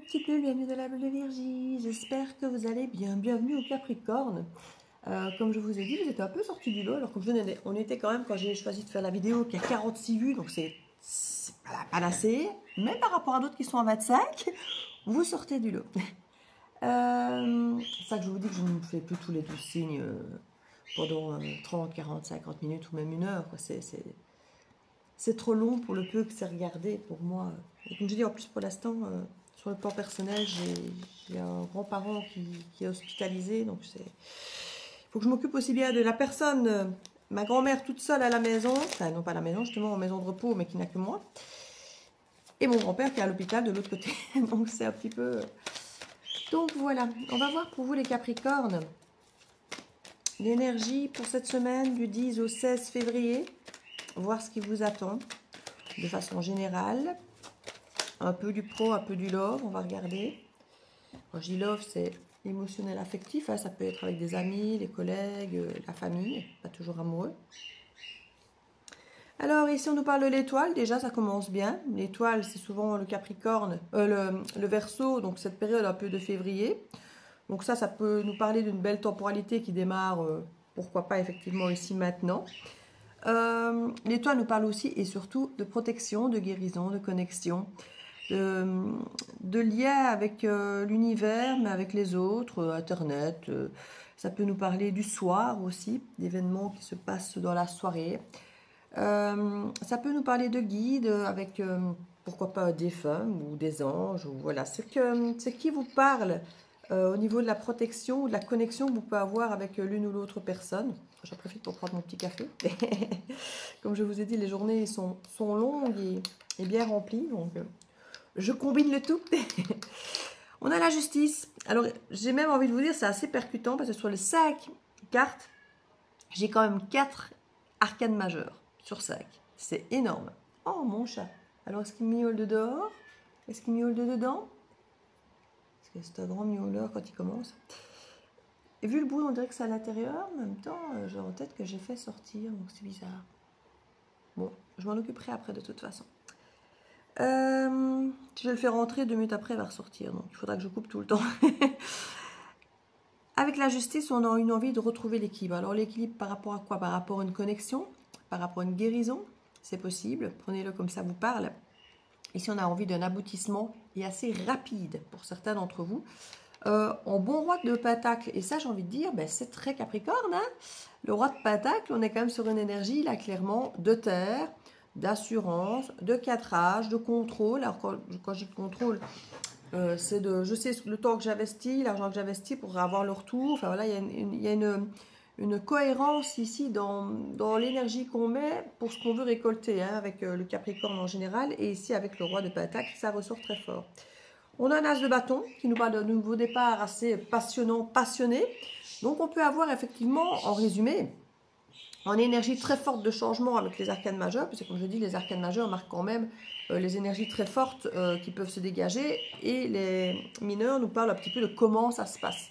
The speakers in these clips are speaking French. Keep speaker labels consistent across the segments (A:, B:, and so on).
A: petite bulle, bienvenue dans la bulle de Virgie. J'espère que vous allez bien. Bienvenue au Capricorne. Comme je vous ai dit, vous êtes un peu sorti du lot. Alors que on était quand même, quand j'ai choisi de faire la vidéo, qui a 46 vues, donc c'est pas assez. Mais par rapport à d'autres qui sont à 25, vous sortez du lot. C'est ça que je vous dis que je ne fais plus tous les 12 signes pendant 30, 40, 50 minutes ou même une heure. C'est trop long pour le peu que c'est regardé pour moi. Et comme je dis, en plus pour l'instant, sur le plan personnel, j'ai un grand-parent qui est hospitalisé. Donc il faut que je m'occupe aussi bien de la personne, ma grand-mère toute seule à la maison, enfin non pas à la maison, justement en maison de repos, mais qui n'a que moi. Et mon grand-père qui est à l'hôpital de l'autre côté. Donc c'est un petit peu... Donc voilà, on va voir pour vous les Capricornes. L'énergie pour cette semaine du 10 au 16 février. Voir ce qui vous attend de façon générale. Un peu du pro, un peu du love, on va regarder. Quand je dis love, c'est émotionnel, affectif. Hein, ça peut être avec des amis, des collègues, la famille, pas toujours amoureux. Alors ici, on nous parle de l'étoile. Déjà, ça commence bien. L'étoile, c'est souvent le Capricorne, le Verseau, donc cette période un peu de février. Donc ça peut nous parler d'une belle temporalité qui démarre, pourquoi pas effectivement ici maintenant. L'étoile nous parle aussi et surtout de protection, de guérison, de connexion, de lien avec l'univers, mais avec les autres, Internet. Ça peut nous parler du soir aussi, d'événements qui se passent dans la soirée. Ça peut nous parler de guides avec, pourquoi pas, des femmes ou des anges. Ou voilà, c'est qui vous parle au niveau de la protection ou de la connexion que vous pouvez avoir avec l'une ou l'autre personne. J'en profite pour prendre mon petit café. Comme je vous ai dit, les journées sont longues et bien remplies. Donc, je combine le tout. On a la justice. Alors, j'ai même envie de vous dire, c'est assez percutant parce que sur les 5 cartes, j'ai quand même 4 arcanes majeures sur 5. C'est énorme. Oh, mon chat. Alors, est-ce qu'il miaule de dehors? Est-ce qu'il miaule de dedans? Parce que c'est un grand miauleur quand il commence. Et vu le bruit, on dirait que c'est à l'intérieur. En même temps, j'ai en tête que j'ai fait sortir. Donc, c'est bizarre. Bon, je m'en occuperai après de toute façon. Si je le fais rentrer 2 minutes après, il va ressortir. Donc, il faudra que je coupe tout le temps. Avec la justice, on a une envie de retrouver l'équilibre. Alors, l'équilibre par rapport à quoi? Par rapport à une connexion, par rapport à une guérison. C'est possible. Prenez-le comme ça vous parle. Ici, on a envie d'un aboutissement et assez rapide pour certains d'entre vous. En bon roi de Pentacle, et ça, j'ai envie de dire, ben, c'est très Capricorne. Hein, le roi de Pentacle, on est quand même sur une énergie, là, clairement, de terre, d'assurance, de cadrage, de contrôle. Alors, quand je dis contrôle, c'est de, je sais le temps que j'investis, l'argent que j'investis pour avoir le retour. Enfin, voilà, il y a une cohérence ici dans l'énergie qu'on met pour ce qu'on veut récolter, hein, avec le Capricorne en général, et ici avec le roi de Pentacle, ça ressort très fort. On a un as de bâton qui nous parle d'un nouveau départ assez passionnant, passionné. Donc on peut avoir effectivement, en résumé, en énergie très forte de changement avec les arcanes majeures, parce que comme je dis, les arcanes majeures marquent quand même les énergies très fortes qui peuvent se dégager, et les mineurs nous parlent un petit peu de comment ça se passe.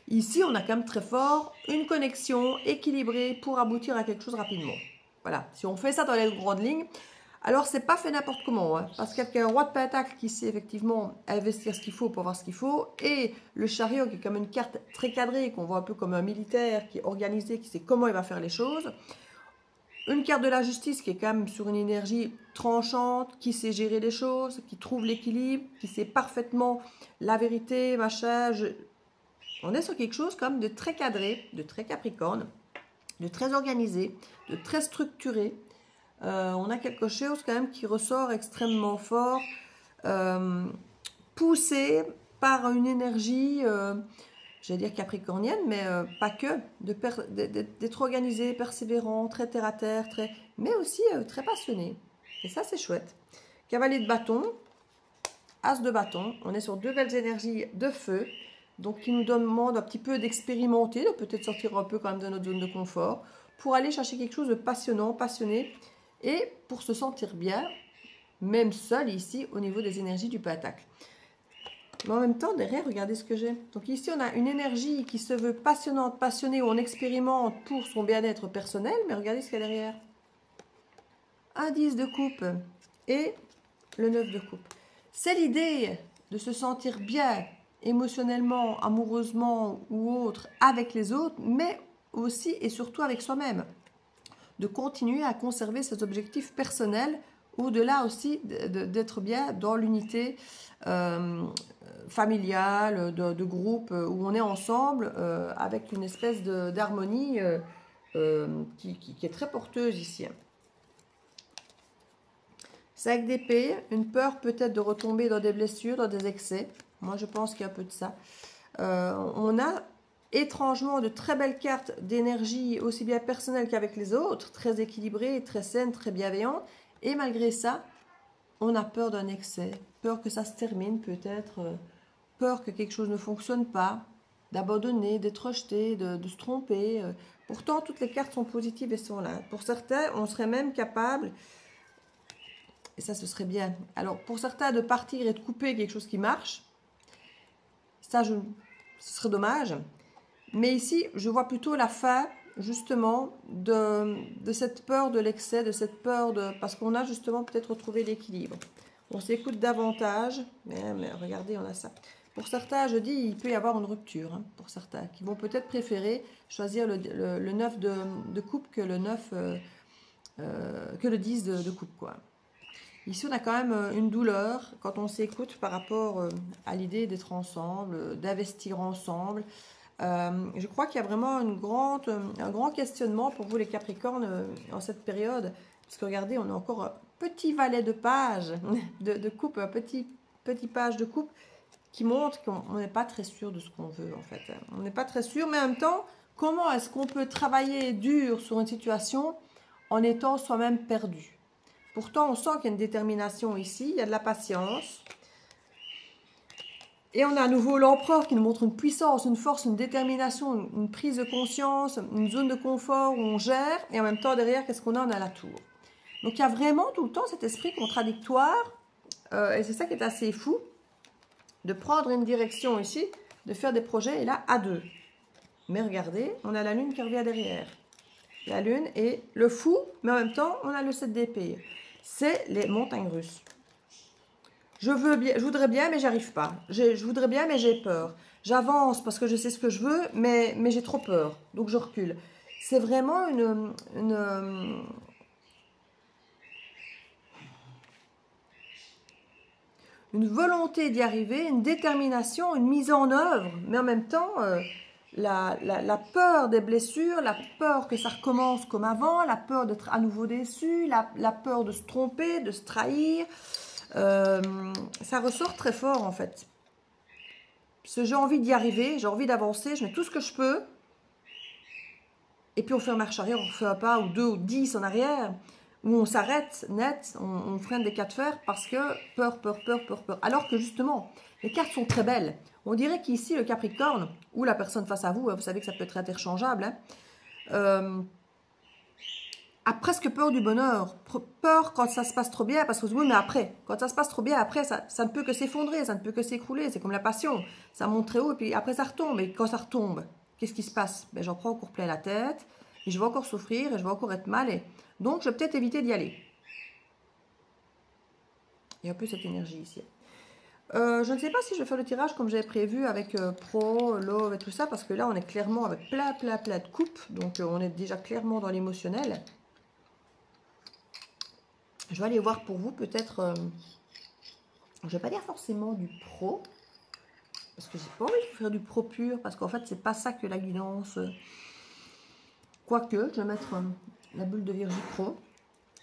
A: Ici, on a quand même très fort une connexion équilibrée pour aboutir à quelque chose rapidement. Voilà, si on fait ça dans les grandes lignes, alors c'est pas fait n'importe comment, hein, parce qu'avec un roi de Pentacle qui sait effectivement investir ce qu'il faut pour avoir ce qu'il faut, et le chariot qui est comme une carte très cadrée, qu'on voit un peu comme un militaire qui est organisé, qui sait comment il va faire les choses, une carte de la justice qui est quand même sur une énergie tranchante, qui sait gérer les choses, qui trouve l'équilibre, qui sait parfaitement la vérité, machin. On est sur quelque chose comme de très cadré, de très Capricorne, de très organisé, de très structuré. On a quelque chose quand même qui ressort extrêmement fort, poussé par une énergie, j'allais dire capricornienne, mais pas que, d'être organisé, persévérant, très terre à terre, mais aussi très passionné. Et ça, c'est chouette. Cavalier de bâton, as de bâton, on est sur 2 belles énergies de feu, donc qui nous demandent un petit peu d'expérimenter, de peut-être sortir un peu quand même de notre zone de confort, pour aller chercher quelque chose de passionnant, passionné, et pour se sentir bien, même seul ici, au niveau des énergies du Pentacle. Mais en même temps, derrière, regardez ce que j'ai. Donc ici, on a une énergie qui se veut passionnante, passionnée, où on expérimente pour son bien-être personnel, mais regardez ce qu'il y a derrière. Un 10 de coupe et le 9 de coupe. C'est l'idée de se sentir bien émotionnellement, amoureusement ou autre avec les autres, mais aussi et surtout avec soi-même. De continuer à conserver ses objectifs personnels, au-delà aussi d'être bien dans l'unité familiale, de groupe, où on est ensemble avec une espèce d'harmonie qui est très porteuse ici. 5 d'épée, une peur peut-être de retomber dans des blessures, dans des excès. Moi, je pense qu'il y a un peu de ça. On a étrangement de très belles cartes d'énergie, aussi bien personnelle qu'avec les autres, très équilibrées, très saines, très bienveillantes. Et malgré ça, on a peur d'un excès, peur que ça se termine peut-être, peur que quelque chose ne fonctionne pas, d'abandonner, d'être rejeté, de se tromper. Pourtant, toutes les cartes sont positives et sont là. Pour certains, on serait même capable... Et ça, ce serait bien. Alors, pour certains, de partir et de couper quelque chose qui marche, ça, ce serait dommage. Mais ici, je vois plutôt la fin, justement, de cette peur de l'excès, de cette peur de... Parce qu'on a justement peut-être retrouvé l'équilibre. On s'écoute davantage. Mais regardez, on a ça. Pour certains, je dis, il peut y avoir une rupture. Hein, pour certains, qui vont peut-être préférer choisir le 9 de coupe que le 9... que le 10 de coupe, quoi. Ici, on a quand même une douleur quand on s'écoute par rapport à l'idée d'être ensemble, d'investir ensemble. Je crois qu'il y a vraiment un grand questionnement pour vous les Capricornes en cette période. Parce que regardez, on a encore un petit valet de page de coupe, un petit page de coupe qui montre qu'on n'est pas très sûr de ce qu'on veut en fait. On n'est pas très sûr, mais en même temps, comment est-ce qu'on peut travailler dur sur une situation en étant soi-même perdu? Pourtant, on sent qu'il y a une détermination ici, il y a de la patience. Et on a à nouveau l'empereur qui nous montre une puissance, une force, une détermination, une prise de conscience, une zone de confort où on gère. Et en même temps, derrière, qu'est-ce qu'on a? On a la tour. Donc, il y a vraiment tout le temps cet esprit contradictoire. Et c'est ça qui est assez fou. De prendre une direction ici, de faire des projets, et là, à deux. Mais regardez, on a la lune qui revient derrière. La lune et le fou, mais en même temps, on a le 7 d'épée. C'est les montagnes russes. Je voudrais bien, mais j'arrive pas. Je voudrais bien, mais j'ai peur. J'avance parce que je sais ce que je veux, mais j'ai trop peur. Donc je recule. C'est vraiment une volonté d'y arriver, une détermination, une mise en œuvre, mais en même temps, la peur des blessures, la peur que ça recommence comme avant, la peur d'être à nouveau déçu, la peur de se tromper, de se trahir. Ça ressort très fort en fait. Parce que j'ai envie d'y arriver, j'ai envie d'avancer, je mets tout ce que je peux. Et puis on fait une marche arrière, on fait un pas ou 2 ou 10 en arrière. Où on s'arrête net, on freine des cas de fer parce que peur. Alors que justement, les cartes sont très belles. On dirait qu'ici, le Capricorne, ou la personne face à vous, vous savez que ça peut être interchangeable, hein, a presque peur du bonheur. Peur quand ça se passe trop bien, parce que oui, mais après, quand ça se passe trop bien, après, ça ne peut que s'effondrer, ça ne peut que s'écrouler. C'est comme la passion. Ça monte très haut, et puis après, ça retombe. Et quand ça retombe, qu'est-ce qui se passe? Ben, j'en prends encore plein la tête, et je vais encore souffrir, et je vais encore être mal, donc je vais peut-être éviter d'y aller. Il y a un peu cette énergie ici. Je ne sais pas si je vais faire le tirage comme j'avais prévu avec Pro, Love et tout ça, parce que là, on est clairement avec plein de coupes, donc on est déjà clairement dans l'émotionnel. Je vais aller voir pour vous, peut-être, je ne vais pas dire forcément du Pro, parce que j'ai pas envie de faire du Pro pur, parce qu'en fait, c'est pas ça que la guidance. Quoique, je vais mettre la bulle de Virgie Pro.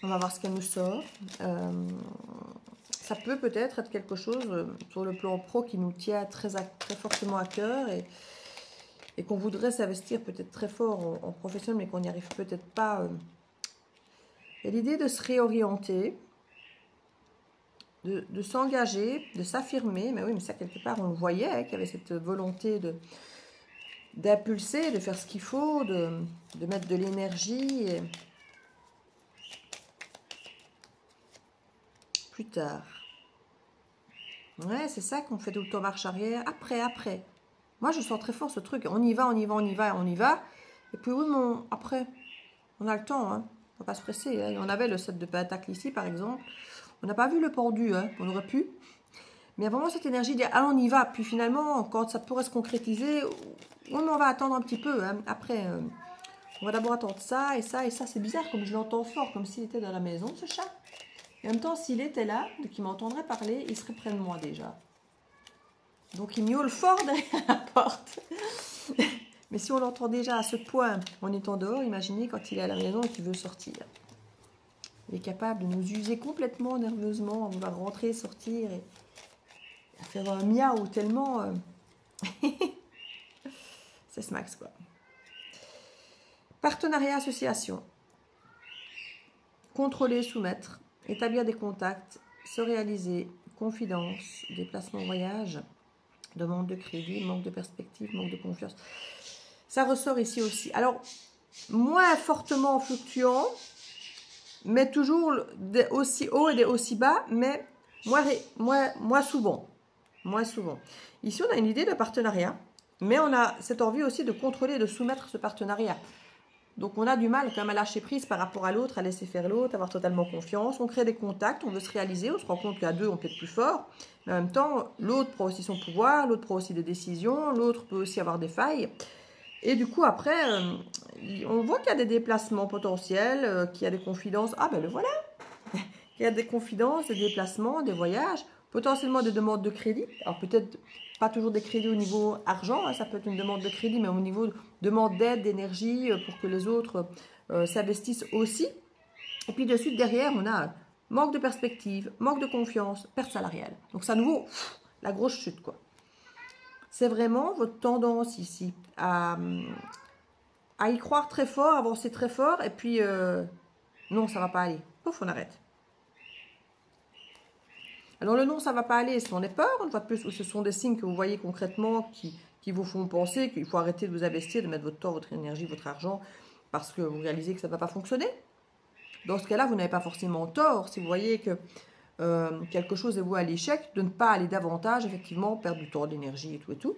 A: On va voir ce qu'elle nous sort. Ça peut peut-être être quelque chose sur le plan pro qui nous tient très fortement à cœur et qu'on voudrait s'investir peut-être très fort en professionnel, mais qu'on n'y arrive peut-être pas. Il y a l'idée de se réorienter, de s'engager, de s'affirmer. Mais oui, mais ça, quelque part, on le voyait, hein, qu'il y avait cette volonté d'impulser, de faire ce qu'il faut, de mettre de l'énergie. Plus tard. Ouais, c'est ça qu'on fait tout le temps marche arrière. Après. Moi, je sens très fort ce truc. On y va. Et puis oui, mais après, on a le temps. Hein. On va pas se presser. Hein. On avait le set de pentacle ici, par exemple. On n'a pas vu le pendu. Hein. On aurait pu. Mais il y a vraiment cette énergie de ah, on y va. Puis finalement, quand ça pourrait se concrétiser, on va attendre un petit peu. Hein. Après, on va d'abord attendre ça et ça et ça. C'est bizarre, comme je l'entends fort, comme s'il était dans la maison, ce chat. Et en même temps, s'il était là, donc il m'entendrait parler, il serait près de moi déjà. Donc il miaule fort derrière la porte. Mais si on l'entend déjà à ce point en étant dehors, imaginez quand il est à la maison et qu'il veut sortir. Il est capable de nous user complètement nerveusement, à vouloir rentrer, sortir et à faire un miaou tellement... C'est ce max quoi. Partenariat, association. Contrôler, soumettre. Établir des contacts. Se réaliser. Confidence. Déplacement, voyage. Demande de crédit. Manque de perspective. Manque de confiance. Ça ressort ici aussi. Alors, moins fortement fluctuant, mais toujours des aussi hauts et des aussi bas, mais moins souvent. Moins souvent. Ici, on a une idée de partenariat, mais on a cette envie aussi de contrôler, de soumettre ce partenariat. Donc, on a du mal quand même à lâcher prise par rapport à l'autre, à laisser faire l'autre, avoir totalement confiance. On crée des contacts, on veut se réaliser, on se rend compte qu'à deux, on peut être plus fort. Mais en même temps, l'autre prend aussi son pouvoir, l'autre prend aussi des décisions, l'autre peut aussi avoir des failles. Et du coup, après, on voit qu'il y a des déplacements potentiels, qu'il y a des confidences. Ah, ben le voilà. Il y a des confidences, des déplacements, des voyages, potentiellement des demandes de crédit. Alors, peut-être pas toujours des crédits au niveau argent, hein, ça peut être une demande de crédit, mais au niveau de demande d'aide, d'énergie, pour que les autres s'investissent aussi. Et puis, de suite, derrière, on a manque de perspective, manque de confiance, perte salariale. Donc, ça, à nouveau, la grosse chute, quoi. C'est vraiment votre tendance ici à y croire très fort, avancer très fort, et puis non, ça ne va pas aller. Pouf, on arrête. Alors le non, ça ne va pas aller, ce sont des peurs, une fois de plus, ou ce sont des signes que vous voyez concrètement qui vous font penser qu'il faut arrêter de vous investir, de mettre votre temps, votre énergie, votre argent, parce que vous réalisez que ça ne va pas fonctionner. Dans ce cas-là, vous n'avez pas forcément tort. Si vous voyez que quelque chose est voué à l'échec, de ne pas aller davantage, effectivement, perdre du temps, de l'énergie et tout et tout.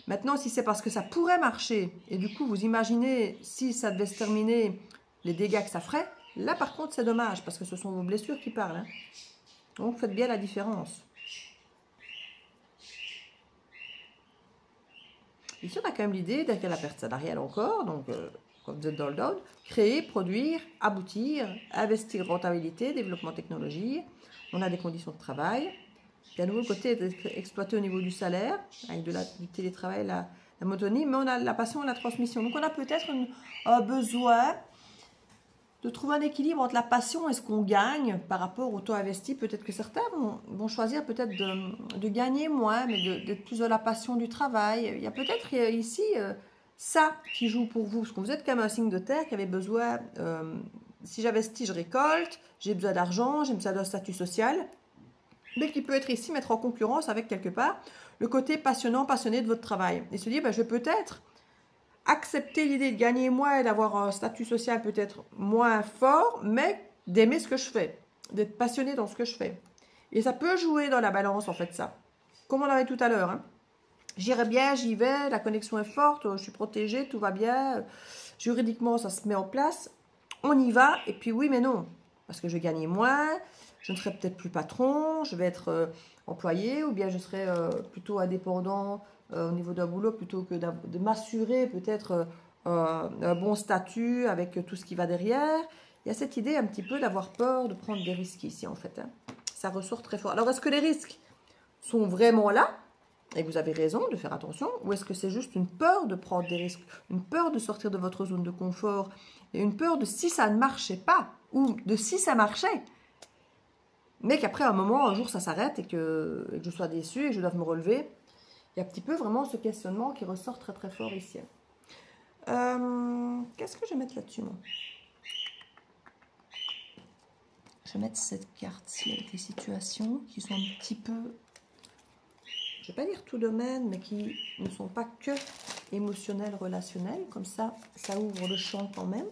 A: Maintenant, si c'est parce que ça pourrait marcher, et du coup, vous imaginez, si ça devait se terminer, les dégâts que ça ferait, là, par contre, c'est dommage, parce que ce sont vos blessures qui parlent. Hein. Donc, faites bien la différence. Ici, on a quand même l'idée, derrière la perte salariale encore, donc, quand vous êtes dans le down, créer, produire, aboutir, investir rentabilité, développement technologie. On a des conditions de travail. Puis à nouveau, le côté est exploité au niveau du salaire, avec du télétravail, la monotonie, mais on a la passion et la transmission. Donc on a peut-être un besoin de trouver un équilibre entre la passion et ce qu'on gagne par rapport au temps investi. Peut-être que certains vont choisir peut-être de gagner moins, mais d'être plus dans la passion du travail. Il y a peut-être ici ça qui joue pour vous, parce que vous êtes quand même un signe de terre qui avait besoin... si j'investis, je récolte, j'ai besoin d'argent, j'ai besoin d'un statut social, mais qui peut être ici mettre en concurrence avec quelque part le côté passionnant, passionné de votre travail. Et se dire, ben, je vais peut-être accepter l'idée de gagner moins et d'avoir un statut social peut-être moins fort, mais d'aimer ce que je fais, d'être passionné dans ce que je fais. Et ça peut jouer dans la balance, en fait, ça. Comme on l'avait tout à l'heure. Hein. J'irai bien, j'y vais, la connexion est forte, je suis protégée, tout va bien. Juridiquement, ça se met en place. On y va, et puis oui, mais non. Parce que je vais gagner moins, je ne serai peut-être plus patron, je vais être employé, ou bien je serai plutôt indépendant au niveau d'un boulot, plutôt que de m'assurer peut-être un bon statut avec tout ce qui va derrière. Il y a cette idée un petit peu d'avoir peur de prendre des risques ici, en fait. Hein. Ça ressort très fort. Alors, est-ce que les risques sont vraiment là ? Et vous avez raison de faire attention, ou est-ce que c'est juste une peur de prendre des risques, une peur de sortir de votre zone de confort, et une peur de si ça ne marchait pas, ou de si ça marchait, mais qu'après un moment, un jour ça s'arrête et que je sois déçue et que je dois me relever. Il y a un petit peu vraiment ce questionnement qui ressort très très fort ici. Qu'est-ce que je vais mettre là-dessus, moi ? Je vais mettre cette carte-ci avec des situations qui sont un petit peu... je ne vais pas dire tout domaine, mais qui ne sont pas que émotionnels, relationnels. Comme ça, ça ouvre le champ quand même.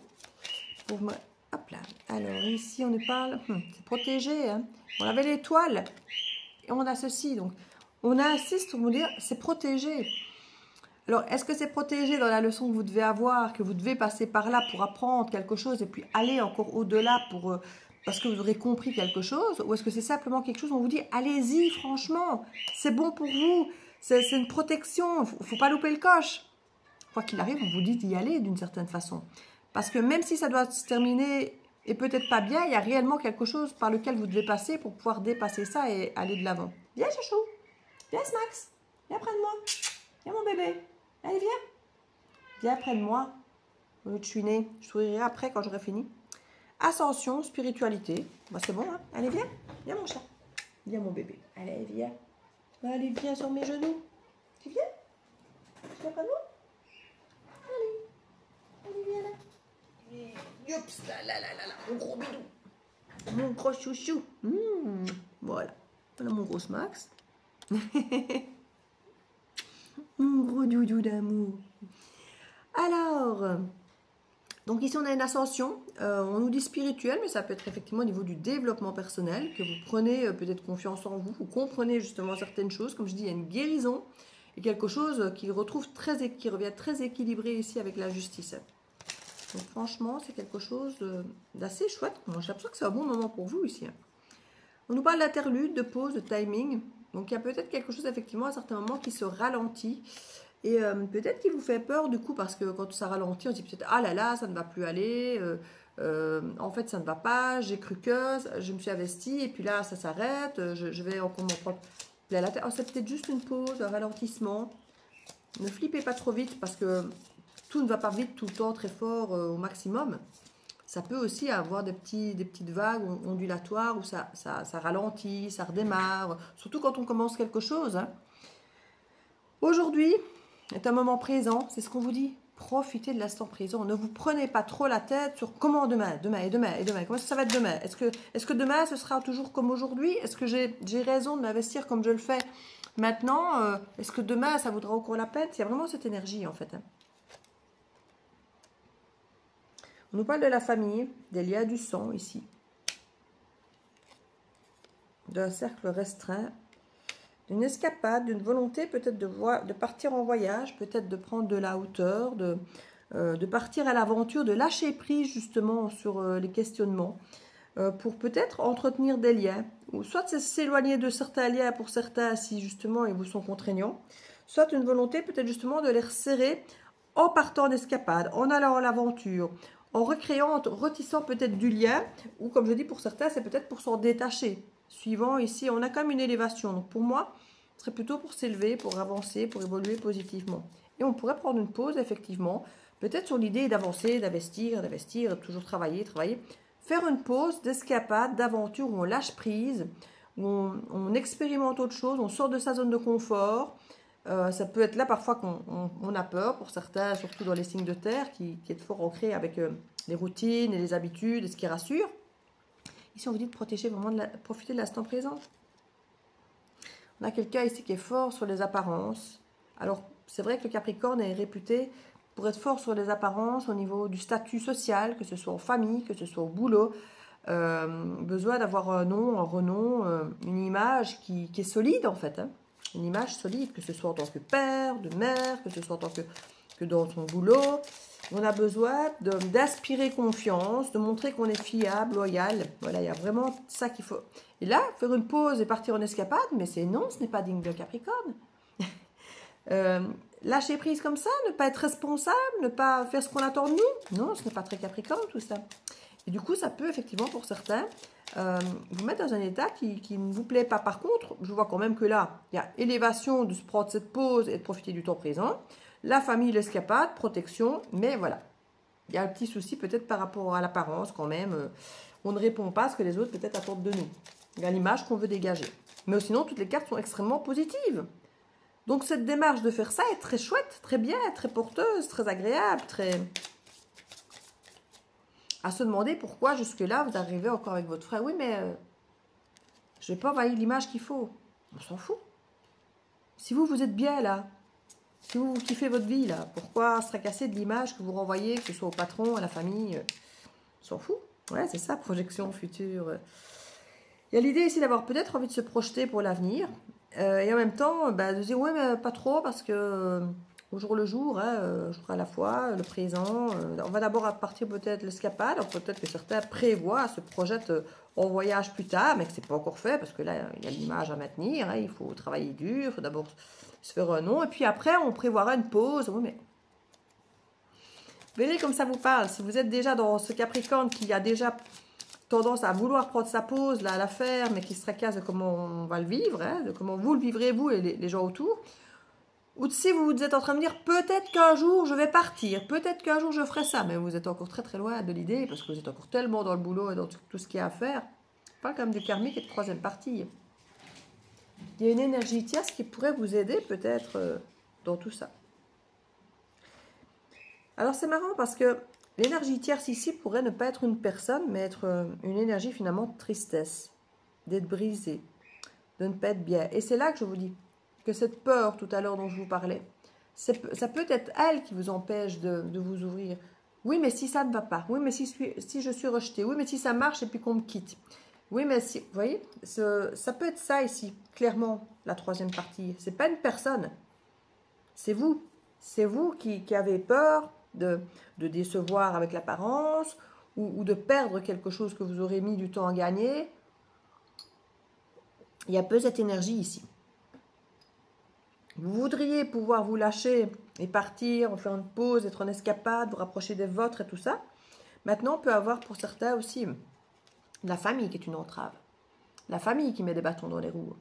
A: Pour me... Hop là. Alors, ici, on nous parle... c'est protégé. Hein. On avait l'étoile. Et on a ceci. Donc, on insiste pour vous dire, c'est protégé. Alors, est-ce que c'est protégé dans la leçon que vous devez avoir, que vous devez passer par là pour apprendre quelque chose et puis aller encore au-delà pour parce que vous aurez compris quelque chose, ou est-ce que c'est simplement quelque chose où on vous dit, allez-y, franchement, c'est bon pour vous, c'est une protection, il ne faut pas louper le coche. Quoi qu'il arrive, on vous dit d'y aller d'une certaine façon. Parce que même si ça doit se terminer et peut-être pas bien, il y a réellement quelque chose par lequel vous devez passer pour pouvoir dépasser ça et aller de l'avant. Viens, chouchou. Viens, Max. Viens près de moi. Viens, mon bébé. Allez, viens. Viens près de moi. Au lieu de chouiner. Je sourirai après quand j'aurai fini. Ascension, spiritualité. Bah, c'est bon, hein. Allez, viens. Viens, mon chat. Viens, mon bébé. Allez, viens. Allez, viens sur mes genoux. Tu viens? Tu viens près de moi? Allez, viens là. Youps, là, mon gros bidou. Mon gros chouchou. Voilà. Voilà mon gros Max. Mon gros doudou d'amour. Alors, donc ici on a une ascension. On nous dit spirituelle, mais ça peut être effectivement au niveau du développement personnel, que vous prenez peut-être confiance en vous, vous comprenez justement certaines choses. Comme je dis, il y a une guérison et quelque chose qui revient très équilibré ici avec la justice. Donc franchement, c'est quelque chose d'assez chouette. J'ai l'impression que c'est un bon moment pour vous ici. On nous parle d'interlude, de pause, de timing. Donc il y a peut-être quelque chose effectivement à certains moments qui se ralentit. Et peut-être qu'il vous fait peur du coup parce que quand ça ralentit, on se dit peut-être ah là là, ça ne va plus aller. En fait, ça ne va pas. J'ai cru que je me suis investie et puis là, ça s'arrête. Je vais encore m'en prendre plein la tête. Oh, c'est peut-être juste une pause, un ralentissement. Ne flippez pas trop vite parce que tout ne va pas vite tout le temps très fort au maximum. Ça peut aussi avoir des petites vagues ondulatoires où ça ralentit, ça redémarre, surtout quand on commence quelque chose. Hein. Aujourd'hui est un moment présent, c'est ce qu'on vous dit. Profitez de l'instant présent. Ne vous prenez pas trop la tête sur comment demain. Comment ça va être demain? Est-ce que demain, ce sera toujours comme aujourd'hui? Est-ce que j'ai raison de m'investir comme je le fais maintenant? Est-ce que demain, ça vaudra encore la peine? Il y a vraiment cette énergie, en fait. Hein. On nous parle de la famille, des liens du sang, ici. D'un cercle restreint. D'une escapade, d'une volonté peut-être de partir en voyage, peut-être de prendre de la hauteur, de partir à l'aventure, de lâcher prise justement sur les questionnements, pour peut-être entretenir des liens, ou soit s'éloigner de certains liens pour certains si justement ils vous sont contraignants, soit une volonté peut-être justement de les resserrer en partant d'escapade, en allant à l'aventure, en recréant, en retissant peut-être du lien, ou comme je dis pour certains, c'est peut-être pour s'en détacher. Suivant ici, on a quand même une élévation. Donc pour moi, ce serait plutôt pour s'élever, pour avancer, pour évoluer positivement. Et on pourrait prendre une pause, effectivement, peut-être sur l'idée d'avancer, d'investir, toujours travailler. Faire une pause d'escapade, d'aventure où on lâche prise, où on expérimente autre chose, on sort de sa zone de confort. Ça peut être là parfois qu'on a peur, pour certains, surtout dans les signes de terre, qui est fort ancré avec les routines et les habitudes et ce qui rassure. Ici, on vous dit de protéger vraiment, profiter de l'instant présent. On a quelqu'un ici qui est fort sur les apparences. Alors, c'est vrai que le Capricorne est réputé pour être fort sur les apparences au niveau du statut social, que ce soit en famille, que ce soit au boulot. Besoin d'avoir un nom, un renom, une image qui est solide en fait. Hein. Une image solide, que ce soit en tant que père, de mère, que ce soit en tant que dans son boulot. On a besoin d'inspirer confiance, de montrer qu'on est fiable, loyal. Voilà, il y a vraiment ça qu'il faut. Et là, faire une pause et partir en escapade, mais c'est non, ce n'est pas digne de Capricorne. Lâcher prise comme ça, ne pas être responsable, ne pas faire ce qu'on attend de nous. Non, ce n'est pas très Capricorne tout ça. Et du coup, ça peut effectivement pour certains vous mettre dans un état qui ne vous plaît pas. Par contre, je vois quand même que là, il y a élévation de se prendre cette pause et de profiter du temps présent. La famille, l'escapade, protection, mais voilà. Il y a un petit souci peut-être par rapport à l'apparence quand même. On ne répond pas à ce que les autres peut-être attendent de nous. Il y a l'image qu'on veut dégager. Mais sinon, toutes les cartes sont extrêmement positives. Donc cette démarche de faire ça est très chouette, très bien, très porteuse, très agréable, très... À se demander pourquoi jusque-là vous arrivez encore avec votre frère. Oui, mais je n'ai pas envoyé l'image qu'il faut. On s'en fout. Si vous êtes bien là, si vous kiffez votre vie là, pourquoi se tracasser de l'image que vous renvoyez, que ce soit au patron, à la famille, on s'en fout. Ouais, c'est ça, projection future. Il y a l'idée ici d'avoir peut-être envie de se projeter pour l'avenir. Et en même temps, de dire, ouais, mais pas trop, parce que au jour le jour, hein, jour à la fois, le présent. On va d'abord partir peut-être l'escapade, peut-être que certains prévoient, se projettent en voyage plus tard, mais que c'est pas encore fait, parce que là, il y a l'image à maintenir, hein, il faut travailler dur, il faut d'abord se faire un nom, et puis après, on prévoira une pause. Oui, mais verrez comme ça vous parle. Si vous êtes déjà dans ce Capricorne qui a déjà tendance à vouloir prendre sa pause, là, à la faire, mais qui se tracasse de comment on va le vivre, hein, de comment vous le vivrez, vous et les gens autour. Ou si vous êtes en train de dire, peut-être qu'un jour je vais partir, peut-être qu'un jour je ferai ça, mais vous êtes encore très très loin de l'idée, parce que vous êtes encore tellement dans le boulot et dans tout ce qu'il y a à faire. Je parle quand même du karmique et de troisième partie. Il y a une énergie tierce qui pourrait vous aider peut-être dans tout ça. Alors c'est marrant parce que l'énergie tierce ici pourrait ne pas être une personne, mais être une énergie finalement de tristesse, d'être brisé, de ne pas être bien. Et c'est là que je vous dis que cette peur tout à l'heure dont je vous parlais, ça peut être elle qui vous empêche de vous ouvrir. Oui, mais si ça ne va pas. Oui, mais si je suis rejetée. Oui, mais si ça marche et puis qu'on me quitte. Oui, mais si... Vous voyez, ça peut être ça ici, clairement, la troisième partie. C'est pas une personne. C'est vous. C'est vous qui avez peur de décevoir avec l'apparence ou de perdre quelque chose que vous aurez mis du temps à gagner. Il y a peu cette énergie ici. Vous voudriez pouvoir vous lâcher et partir, faire une pause, être en escapade, vous rapprocher des vôtres et tout ça. Maintenant, on peut avoir pour certains aussi la famille qui est une entrave. La famille qui met des bâtons dans les roues.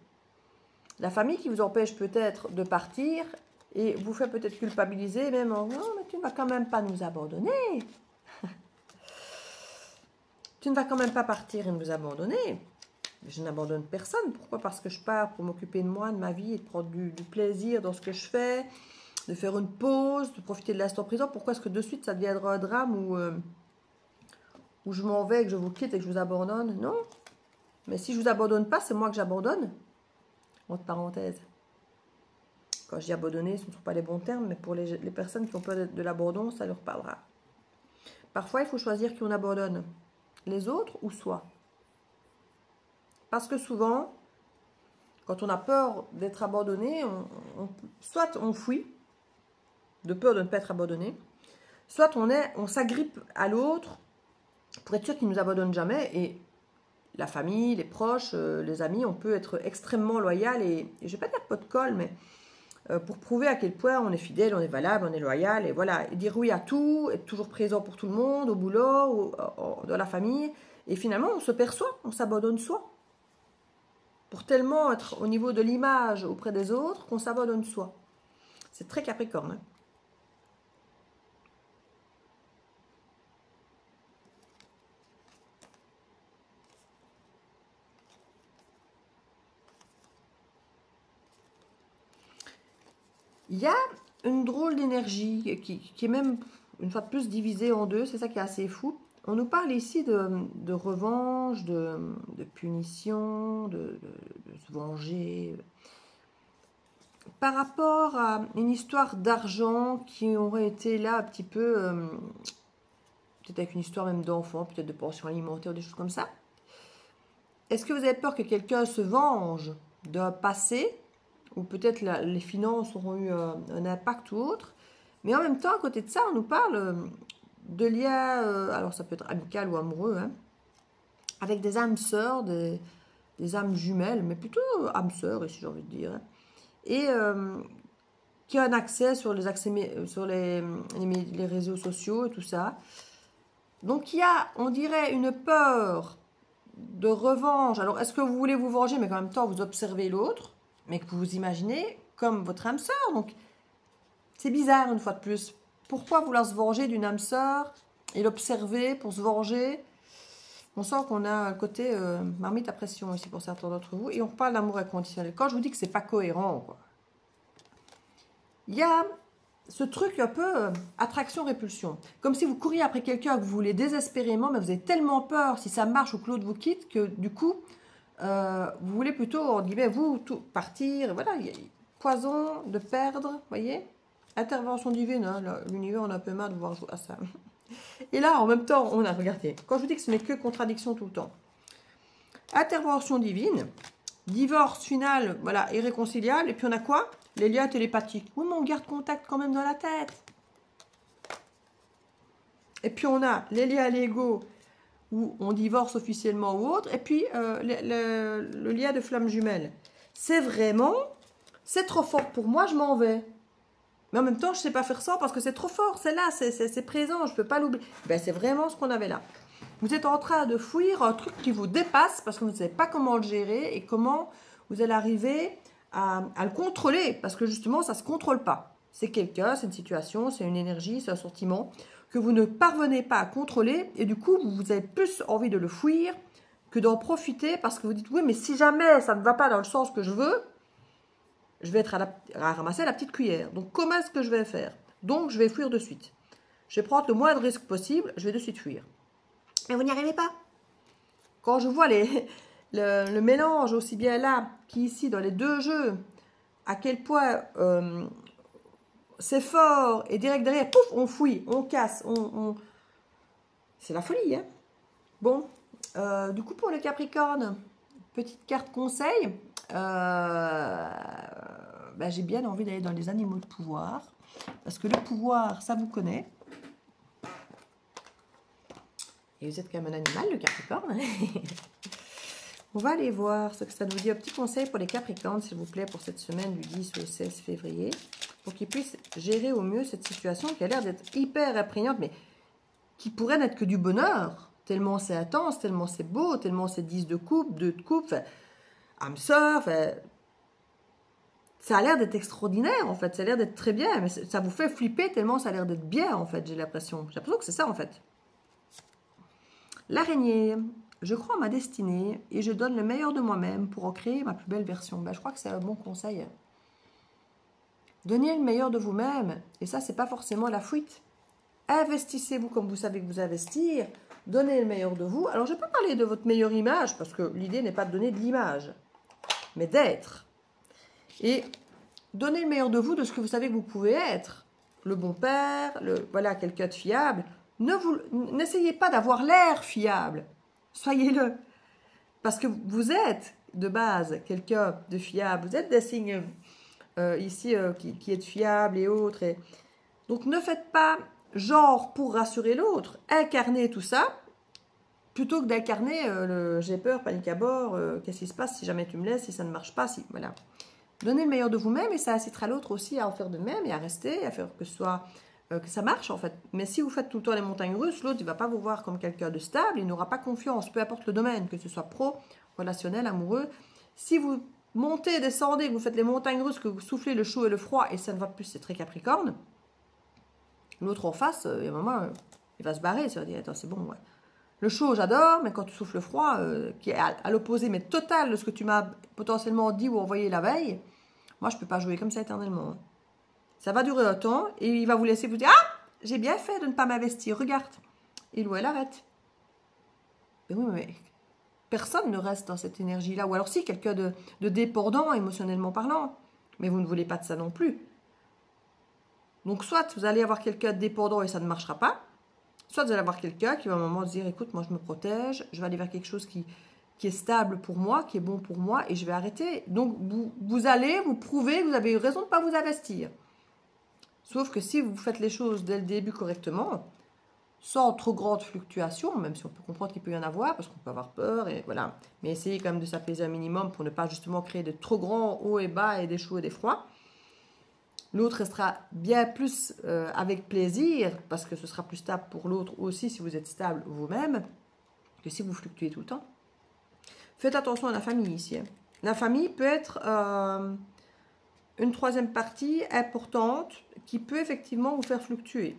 A: La famille qui vous empêche peut-être de partir et vous fait peut-être culpabiliser, même en « Non, mais tu ne vas quand même pas nous abandonner. Tu ne vas quand même pas partir et nous abandonner. » Je n'abandonne personne. Pourquoi? Parce que je pars pour m'occuper de moi, de ma vie, et de prendre du plaisir dans ce que je fais, de faire une pause, de profiter de l'instant présent. Pourquoi est-ce que de suite ça deviendra un drame où je m'en vais, que je vous quitte et que je vous abandonne? Non. Mais si je ne vous abandonne pas, c'est moi que j'abandonne. Entre parenthèses. Quand je dis abandonner, ce ne sont pas les bons termes, mais pour les personnes qui ont peur de l'abandon, ça leur parlera. Parfois, il faut choisir qui on abandonne. Les autres ou soi. Parce que souvent, quand on a peur d'être abandonné, soit on fuit, de peur de ne pas être abandonné, soit on s'agrippe à l'autre pour être sûr qu'il ne nous abandonne jamais. Et la famille, les proches, les amis, on peut être extrêmement loyal et je ne vais pas dire pot de colle, mais pour prouver à quel point on est fidèle, on est valable, on est loyal, et voilà, et dire oui à tout, être toujours présent pour tout le monde, au boulot, dans la famille, et finalement on se perçoit, on s'abandonne soi. Pour tellement être au niveau de l'image auprès des autres qu'on s'abandonne soi. C'est très Capricorne. Hein. Il y a une drôle d'énergie qui est même, une fois de plus, divisée en deux. C'est ça qui est assez fou. On nous parle ici de revanche, de punition, de se venger. Par rapport à une histoire d'argent qui aurait été là un petit peu, peut-être avec une histoire même d'enfant, peut-être de pension alimentaire, des choses comme ça. Est-ce que vous avez peur que quelqu'un se venge d'un passé, ou peut-être les finances auront eu un impact ou autre, mais en même temps, à côté de ça, on nous parle de liens, alors ça peut être amical ou amoureux, hein, avec des âmes sœurs, des âmes jumelles, mais plutôt âmes sœurs, si j'ai envie de dire, hein, et qui a un accès sur les réseaux sociaux et tout ça. Donc il y a, on dirait, une peur de revanche. Alors est-ce que vous voulez vous venger, mais en même temps vous observez l'autre, mais que vous vous imaginez comme votre âme sœur. Donc c'est bizarre une fois de plus. Pourquoi vouloir se venger d'une âme sœur et l'observer pour se venger? On sent qu'on a un côté marmite à pression ici pour certains d'entre vous. Et on parle d'amour inconditionnel. Quand je vous dis que c'est pas cohérent, quoi. Il y a ce truc un peu attraction-répulsion. Comme si vous couriez après quelqu'un que vous voulez désespérément, mais vous avez tellement peur si ça marche ou que l'autre vous quitte, que du coup, vous voulez plutôt, en guillemets, vous, tout partir. Voilà, il y a poison de perdre, vous voyez. Intervention divine, hein, l'univers, on a un peu mal de voir jouer à ça. Et là, en même temps, on a, regardé, quand je vous dis que ce n'est que contradiction tout le temps. Intervention divine, divorce final, voilà, irréconciliable, et puis on a quoi? Les liens télépathiques. Oui, mais on garde contact quand même dans la tête. Et puis on a les liens légaux où on divorce officiellement ou autre. Et puis le lien de flamme jumelle. C'est vraiment, c'est trop fort pour moi, je m'en vais. Mais en même temps, je ne sais pas faire ça parce que c'est trop fort. C'est là, c'est présent, je ne peux pas l'oublier. Ben, c'est vraiment ce qu'on avait là. Vous êtes en train de fuir un truc qui vous dépasse parce que vous ne savez pas comment le gérer et comment vous allez arriver à le contrôler. Parce que justement, ça ne se contrôle pas. C'est quelqu'un, c'est une situation, c'est une énergie, c'est un sentiment que vous ne parvenez pas à contrôler. Et du coup, vous avez plus envie de le fuir que d'en profiter parce que vous dites, oui, mais si jamais ça ne va pas dans le sens que je veux, je vais être à ramasser la petite cuillère. Donc, comment est-ce que je vais faire? Donc, je vais fuir de suite. Je vais prendre le moins de risques possible, je vais de suite fuir. Mais vous n'y arrivez pas. Quand je vois le mélange aussi bien là qu'ici dans les deux jeux, à quel point c'est fort et direct derrière, pouf, on fouille, on casse, c'est la folie, hein. Bon, du coup pour le Capricorne, petite carte conseil, ben, j'ai bien envie d'aller dans les animaux de pouvoir, parce que le pouvoir, ça vous connaît. Et vous êtes quand même un animal, le Capricorne. On va aller voir ce que ça nous dit. Un petit conseil pour les Capricornes, s'il vous plaît, pour cette semaine du 10 au 16 février, pour qu'ils puissent gérer au mieux cette situation qui a l'air d'être hyper effrayante, mais qui pourrait n'être que du bonheur, tellement c'est intense, tellement c'est beau, tellement c'est 10 de coupe, 2 de coupe, âme sœur, ça a l'air d'être extraordinaire, en fait, ça a l'air d'être très bien, mais ça vous fait flipper tellement ça a l'air d'être bien, en fait, j'ai l'impression. J'ai l'impression que c'est ça, en fait. L'araignée, je crois en ma destinée et je donne le meilleur de moi-même pour en créer ma plus belle version. Ben, je crois que c'est un bon conseil. Donnez le meilleur de vous-même, et ça, c'est pas forcément la fuite. Investissez-vous comme vous savez que vous investir, donnez le meilleur de vous. Alors, je ne vais pas parler de votre meilleure image, parce que l'idée n'est pas de donner de l'image, mais d'être. Et donnez le meilleur de vous, de ce que vous savez que vous pouvez être. Le bon père, voilà, quelqu'un de fiable. N'essayez pas d'avoir l'air fiable. Soyez-le. Parce que vous êtes, de base, quelqu'un de fiable. Vous êtes des signes ici qui est fiable et autres. Donc, ne faites pas genre pour rassurer l'autre. Incarnez tout ça, plutôt que d'incarner j'ai peur, panique à bord, qu'est-ce qui se passe si jamais tu me laisses, si ça ne marche pas, si voilà. Donnez le meilleur de vous-même et ça incitera l'autre aussi à en faire de même et à rester, à faire que ça marche en fait. Mais si vous faites tout le temps les montagnes russes, l'autre il ne va pas vous voir comme quelqu'un de stable, il n'aura pas confiance, peu importe le domaine, que ce soit pro, relationnel, amoureux. Si vous montez, descendez, que vous faites les montagnes russes, que vous soufflez le chaud et le froid et ça ne va plus, c'est très Capricorne, l'autre en face, il y a un moment, il va se barrer, ça va dire, attends c'est bon, ouais. Le chaud, j'adore, mais quand tu souffles le froid, qui est à l'opposé, mais total de ce que tu m'as potentiellement dit ou envoyé la veille, moi, je ne peux pas jouer comme ça éternellement. Ça va durer un temps et il va vous laisser vous dire « Ah, j'ai bien fait de ne pas m'investir, regarde. » Il ou elle arrête. Mais oui, mais personne ne reste dans cette énergie-là. Ou alors si, quelqu'un de dépendant, émotionnellement parlant. Mais vous ne voulez pas de ça non plus. Donc, soit vous allez avoir quelqu'un de dépendant et ça ne marchera pas. Soit vous allez avoir quelqu'un qui va à un moment se dire « Écoute, moi, je me protège. Je vais aller vers quelque chose qui est stable pour moi, qui est bon pour moi, et je vais arrêter. » Donc, vous allez vous prouver que vous avez eu raison de ne pas vous investir. Sauf que si vous faites les choses dès le début correctement, sans trop grande fluctuation, même si on peut comprendre qu'il peut y en avoir, parce qu'on peut avoir peur, et voilà. Mais essayez quand même de s'apaiser un minimum pour ne pas justement créer de trop grands hauts et bas et des chauds et des froids. L'autre restera bien plus avec plaisir, parce que ce sera plus stable pour l'autre aussi si vous êtes stable vous-même, que si vous fluctuez tout le temps. Faites attention à la famille ici. Hein. La famille peut être une troisième partie importante qui peut effectivement vous faire fluctuer.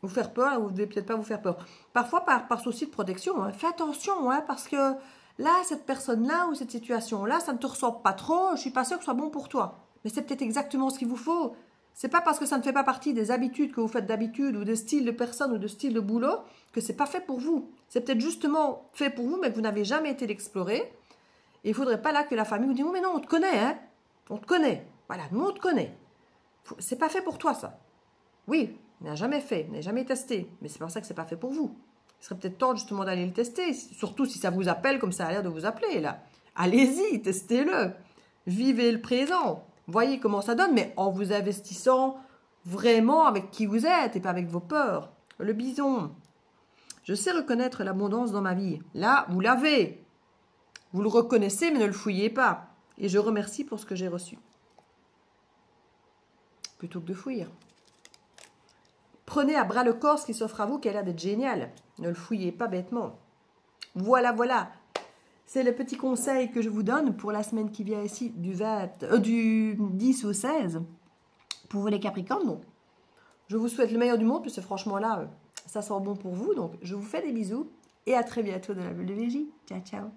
A: Vous faire peur, vous ne devez peut-être pas vous faire peur. Parfois par souci de protection. Hein. Fais attention, hein, parce que là, cette personne-là ou cette situation-là, ça ne te ressemble pas trop, je ne suis pas sûre que ce soit bon pour toi. Mais c'est peut-être exactement ce qu'il vous faut. Ce n'est pas parce que ça ne fait pas partie des habitudes que vous faites d'habitude ou des styles de personne ou de style de boulot que ce n'est pas fait pour vous. C'est peut-être justement fait pour vous, mais que vous n'avez jamais été l'explorer. Et il ne faudrait pas là que la famille vous dise « Oh, mais non, on te connaît, hein. On te connaît. Voilà, nous, on te connaît. C'est pas fait pour toi, ça. Oui, on n'a jamais fait, on n'a jamais testé. Mais c'est pour ça que c'est pas fait pour vous. Il serait peut-être temps justement d'aller le tester. Surtout si ça vous appelle comme ça a l'air de vous appeler, là. Allez-y, testez-le. Vivez le présent. Voyez comment ça donne, mais en vous investissant vraiment avec qui vous êtes et pas avec vos peurs. Le bison. Je sais reconnaître l'abondance dans ma vie. Là, vous l'avez. Vous le reconnaissez, mais ne le fouillez pas. Et je remercie pour ce que j'ai reçu. Plutôt que de fuir. Prenez à bras le corps ce qui s'offre à vous, qui a l'air d'être génial. Ne le fouillez pas bêtement. Voilà, voilà. C'est le petit conseil que je vous donne pour la semaine qui vient ici, du 10 au 16, pour vous les Capricornes. Donc, je vous souhaite le meilleur du monde, puisque franchement là, ça sent bon pour vous. Donc, je vous fais des bisous et à très bientôt dans la bulle de Vigie. Ciao, ciao.